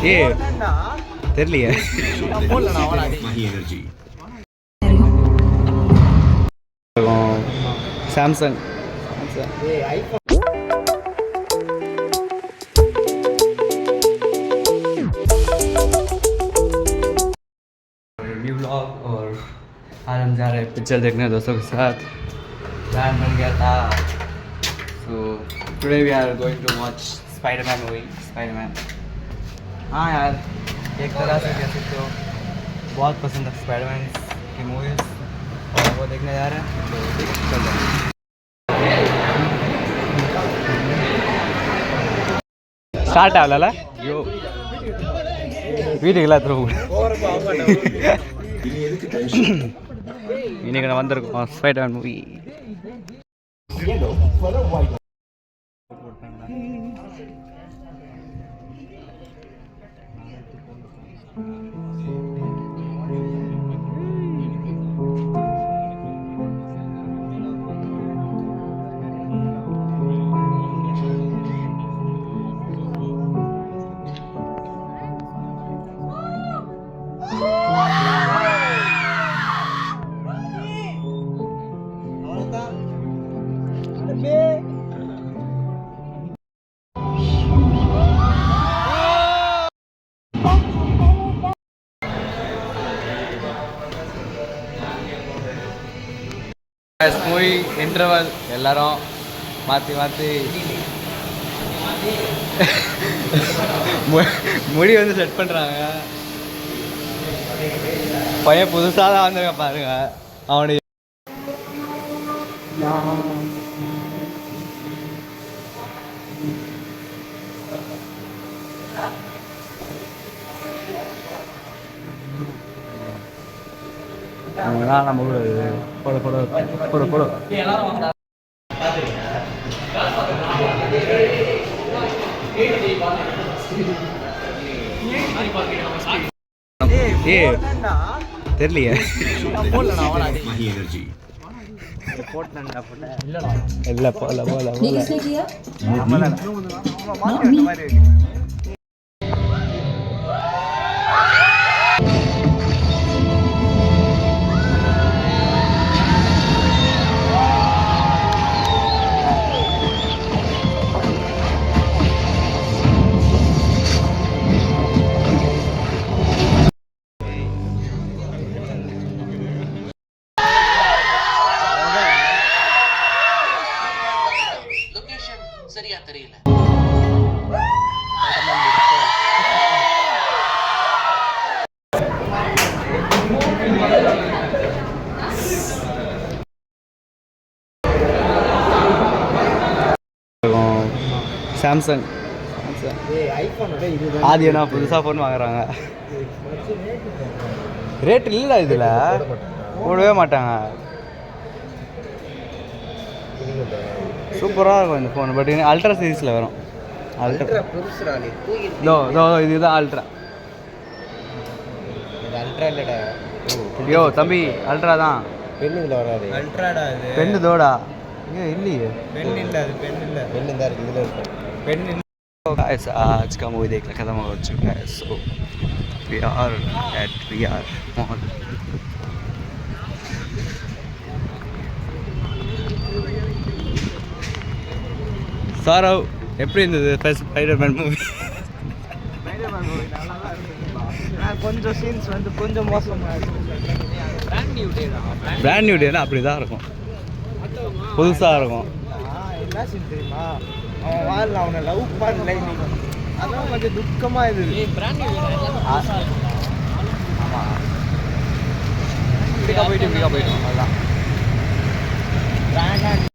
ஏ தெரியலையே. Samsung new vlog और आज हम जा रहे हैं पिक्चर देखने दोस्तों के साथ. प्लान बन गया था. So today we are going to watch Spider-Man movie. Spider-Man. हाँ यार एक तरह से कह सकते हो बहुत पसंद है स्पाइडरमैन की मूवीज़ और वो देखने जा रहे हैं. तो चलो स्टार्ट आला यो வீட்டுக்கு எல்லாத்துரும் இன்னைக்கு நான் வந்திருக்கோம் ஸ்பைடர்மேன் மூவி. மூவி இன்டர்வல் எல்லாரும் மாற்றி மாற்றி முடி வந்து செட் பண்ணுறாங்க. பையன் புதுசாக தான் வந்திருக்க பாருங்க. அவனுடைய நம்ம கூட போட போட போட போட ஏ தெரியலையே. இல்லை போல போல போல சரியா தெரியல. சாம்சங் ஆதியனா புதுசாக ஃபோன் வாங்குறாங்க. ரேட் இல்லை இதில் போடவே மாட்டாங்க. சூப்பராக இருக்கும் இந்த ஃபோன். பட் அல்ட்ரா சீரீஸில் வரும். அல்ட்ரா இதுதான் அல்ட்ரா. அல்ட்ரா இல்லைடா யோ தம்பி, அல்ட்ரா தான். பெண்ணுல வராது. அல்ட்ராடா இது. பெண்ணு தோடா ஏன் இல்லையே. பெண் இல்லை, அது பெண் இல்லை. பெண்ணு தான் இருக்குது, இதில் இருக்கும் பெண். गाइस आज का मूवी देखना खत्म हो चुका है. So we are at VR mall. Sara எப்படி இருந்தது ஸ்பைடர்மேன் மூவி? கொஞ்சம் சீன்ஸ் வந்து கொஞ்சம் மோசமாக பிராண்ட் நியூ டேனா அப்படி தான் இருக்கும். புதுசாக இருக்கும். என்ன சீன் தெரியுமா? அவன் வாழ்ல அவனை லவ் பண்ணல, அதான் கொஞ்சம் துக்கமாக இருந்தது. ஆமாம் போயிட்டு அதான்